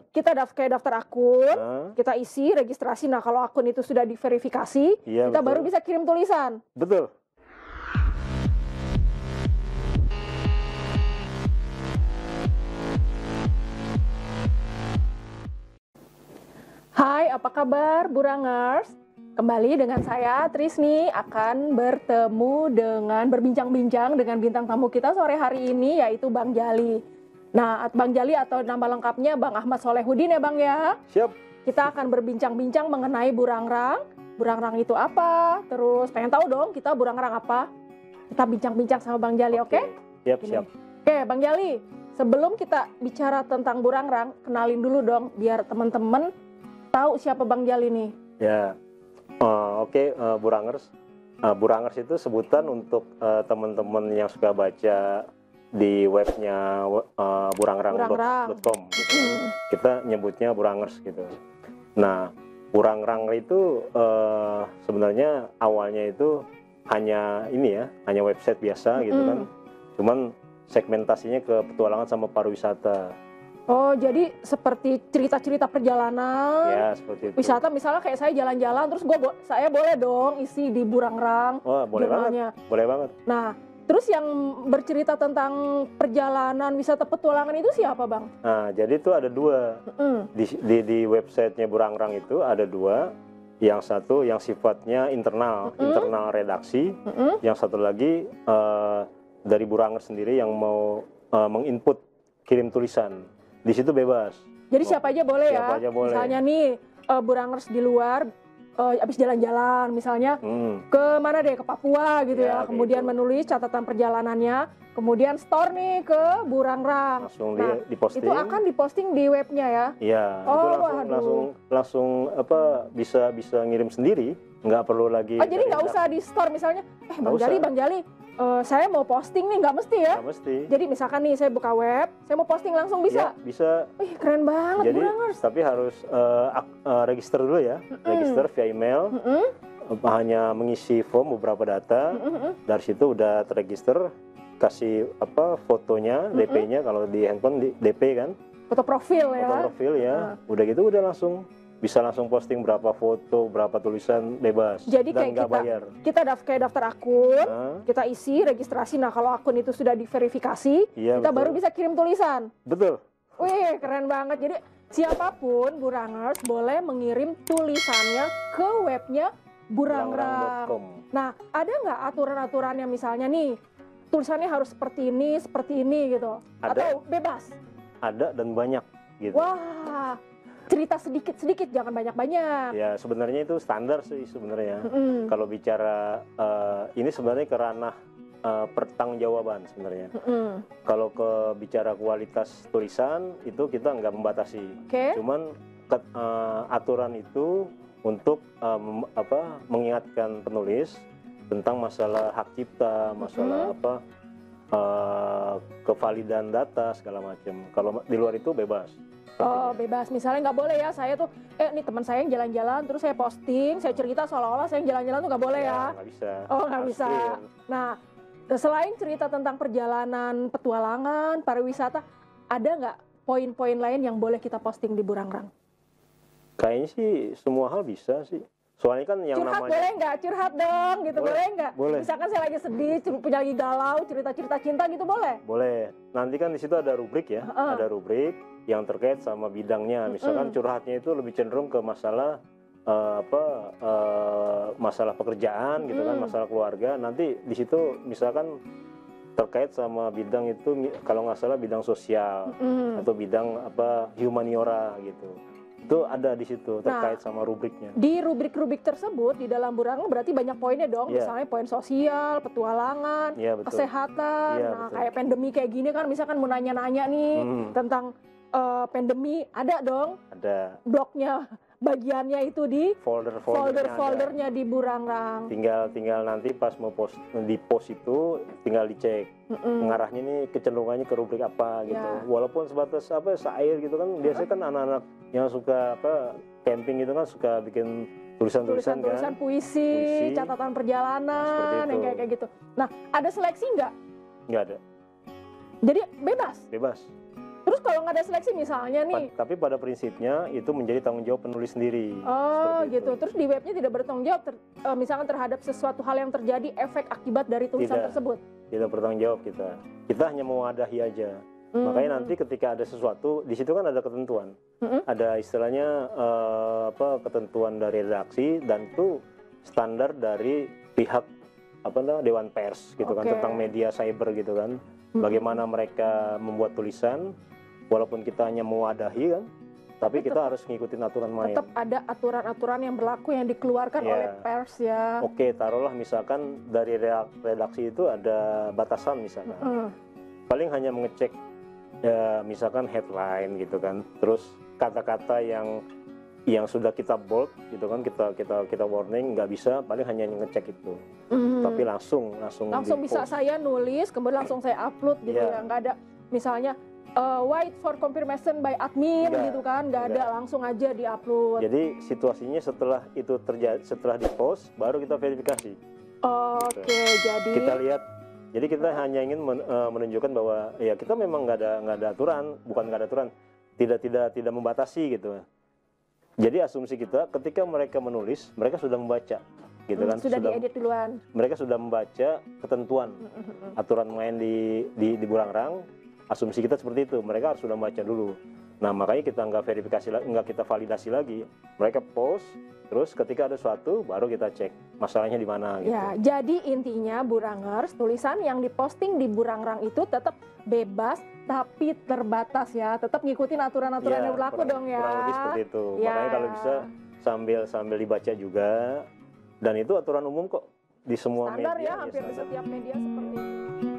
tuh? Kita kayak daftar akun, kita isi, registrasi. Nah, kalau akun itu sudah diverifikasi, Iya, kita betul. baru bisa kirim tulisan. Betul. Hai, apa kabar Burangers? Kembali dengan saya Trisni akan berbincang-bincang dengan bintang tamu kita sore hari ini, yaitu Bang Jali. Nah, Bang Jali atau nama lengkapnya Bang Ahmad Solehudin ya Bang ya. Siap. Kita akan berbincang-bincang mengenai burangrang. Burangrang itu apa? Terus pengen tahu dong kita burangrang apa? Kita bincang-bincang sama Bang Jali, oke? Siap. Oke, Bang Jali. Sebelum kita bicara tentang burangrang, kenalin dulu dong biar teman-teman tahu siapa Bang Jali nih. Ya. Burangers. Burangers itu sebutan untuk teman-teman yang suka baca di webnya burangrang.com gitu. Kita nyebutnya Burangers gitu. Nah, burangrang itu sebenarnya awalnya itu hanya hanya website biasa gitu kan. Cuman segmentasinya ke petualangan sama pariwisata. Oh, jadi seperti cerita-cerita perjalanan. Ya, seperti itu. Wisata, misalnya kayak saya jalan-jalan, terus saya boleh dong isi di burangrang. Oh, boleh banget. Boleh banget. Nah, terus yang bercerita tentang perjalanan wisata petualangan itu siapa, Bang? Nah, jadi itu ada dua. Di websitenya burangrang itu ada dua. Yang satu yang sifatnya internal redaksi. Yang satu lagi dari Burangers sendiri yang mau menginput kirim tulisan. Di situ bebas. Jadi siapa aja boleh ya? Siapa aja boleh. Misalnya nih Burangers di luar habis jalan-jalan misalnya ke mana deh, ke Papua gitu ya. Kemudian menulis catatan perjalanannya, kemudian store nih ke burangrang. Langsung diposting. Itu akan diposting di webnya ya? Iya, itu langsung bisa ngirim sendiri, nggak perlu lagi. Oh, jadi nggak usah di store misalnya, Bang Jali, saya mau posting nih, nggak mesti ya? Nggak mesti. Jadi misalkan nih saya buka web, saya mau posting langsung bisa? Ya, bisa. Wih, keren banget. Jadi, Burangers. tapi harus register dulu ya, register via email. Hanya mengisi form beberapa data. Dari situ udah terregister, kasih fotonya, DP-nya kalau di handphone DP kan. Foto profil ya. Foto profil ya. Udah gitu udah bisa langsung posting berapa foto, berapa tulisan bebas. Jadi dan kayak bayar. Kita kayak daftar akun, kita isi, registrasi. Nah, kalau akun itu sudah diverifikasi, kita baru bisa kirim tulisan. Betul. Wih, keren banget. Jadi siapapun Burangers boleh mengirim tulisannya ke webnya burangrang.com. Nah, ada nggak aturan-aturannya misalnya nih, tulisannya harus seperti ini gitu? Ada. Atau bebas? Ada dan banyak gitu. Wah, cerita sedikit-sedikit, jangan banyak-banyak. Ya, sebenarnya itu standar sih sebenarnya. Kalau bicara ini sebenarnya ke ranah pertanggungjawaban sebenarnya. Kalau bicara kualitas tulisan itu kita nggak membatasi. Cuman aturan itu untuk mengingatkan penulis tentang masalah hak cipta, masalah kevalidan data segala macam. Kalau di luar itu bebas. Oh, bebas. Misalnya nggak boleh ya, saya tuh, nih teman saya yang jalan-jalan, terus saya posting, saya cerita seolah-olah saya yang jalan-jalan tuh nggak boleh ya? Nggak bisa. Oh, nggak bisa. Nah, selain cerita tentang perjalanan petualangan, pariwisata, ada nggak poin-poin lain yang boleh kita posting di burangrang? Kayaknya sih semua hal bisa sih. Soalnya kan yang curhat namanya... boleh nggak? Curhat dong gitu, boleh nggak? Boleh. Misalkan saya lagi sedih, punya lagi galau, cerita-cerita cinta gitu boleh? Boleh. Nanti kan di situ ada rubrik ya, ada rubrik yang terkait sama bidangnya. Misalkan curhatnya itu lebih cenderung ke masalah masalah pekerjaan gitu kan, masalah keluarga. Nanti di situ misalkan terkait sama bidang itu, kalau nggak salah bidang sosial atau bidang humaniora gitu. Itu ada di situ terkait sama rubriknya. Di rubrik-rubrik tersebut di dalam burangrang berarti banyak poinnya dong. Misalnya poin sosial, petualangan, kesehatan. Kayak pandemi kayak gini kan, misalkan mau nanya-nanya nih tentang pandemi, ada dong. Ada. Blognya, bagiannya itu di folder-foldernya di burangrang. Tinggal nanti pas mau di post itu tinggal dicek mengarahnya nih kecenderungannya ke rubrik apa gitu. Walaupun sebatas sair gitu kan, biasanya kan anak-anak yang suka camping gitu kan suka bikin tulisan-tulisan kan, puisi, catatan perjalanan, yang kayak gitu. Nah, ada seleksi nggak? Nggak ada. Jadi bebas? Bebas. Terus kalau nggak ada seleksi misalnya nih. Tapi pada prinsipnya itu menjadi tanggung jawab penulis sendiri. Oh gitu. Terus di webnya tidak bertanggung jawab misalkan terhadap sesuatu hal yang terjadi efek akibat dari tulisan tersebut. Tidak bertanggung jawab kita. Kita hanya mewadahi aja. Makanya nanti ketika ada sesuatu di situ kan ada ketentuan. Ada istilahnya ketentuan dari redaksi dan itu standar dari pihak Dewan Pers gitu kan, tentang media cyber gitu kan. Bagaimana mereka membuat tulisan, walaupun kita hanya mewadahi kan, tapi kita harus ngikutin aturan main. Tetap ada aturan-aturan yang berlaku yang dikeluarkan oleh pers ya. Oke, taruhlah misalkan dari redaksi itu ada batasan misalkan. Paling hanya mengecek ya misalkan headline gitu kan, terus kata-kata yang sudah kita bold gitu kan, kita warning, nggak bisa, paling hanya ngecek itu. Tapi langsung bisa saya nulis kemudian langsung saya upload gitu ya, nggak ada misalnya wait for confirmation by admin gitu kan, nggak ada, langsung aja di-upload. Jadi situasinya setelah itu terjadi, setelah di-post baru kita verifikasi. Oke, jadi kita lihat. Jadi kita hanya ingin menunjukkan bahwa ya kita memang nggak ada aturan, bukan nggak ada aturan, tidak membatasi gitu. Jadi asumsi kita ketika mereka menulis, mereka sudah membaca, gitu kan? Sudah diedit duluan. Mereka sudah membaca ketentuan aturan main di Burangrang. Asumsi kita seperti itu, mereka harus sudah membaca dulu. Nah makanya kita nggak verifikasi, nggak kita validasi lagi. Mereka post, terus ketika ada sesuatu baru kita cek masalahnya di mana. Gitu. Ya, jadi intinya Burangers, tulisan yang diposting di Burangrang itu tetap bebas tapi terbatas ya, tetap ngikutin aturan-aturan yang berlaku dong ya. Kurang lebih seperti itu. Makanya kalau bisa sambil dibaca juga, dan itu aturan umum kok di semua standar media. Ya, hampir di setiap media seperti itu.